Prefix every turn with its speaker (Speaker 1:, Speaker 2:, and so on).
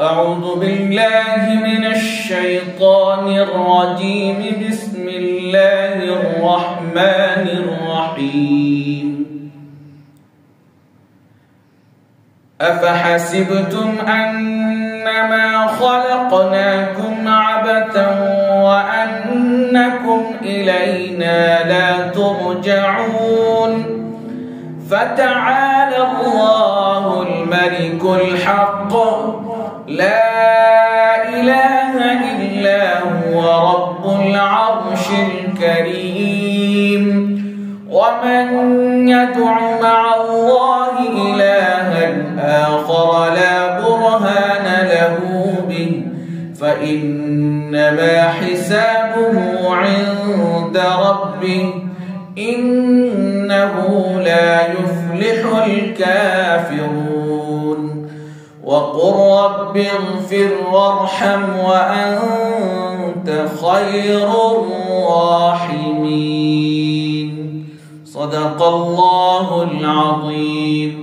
Speaker 1: أعوذ بالله من الشيطان الرجيم. بسم الله الرحمن الرحيم. أفحسبتم أنما خلقناكم عبثا وأنكم إلينا لا ترجعون؟ فتعالى الله الملك الحق لا إله إلا هو رب العرش الكريم. ومن يدع مع الله إلها آخر لا برهان له به فإنما حسابه عند ربه إنه لا يفلح الكافرون. وقل رب اغفر وارحم وأنت خير الراحمين. صدق الله العظيم.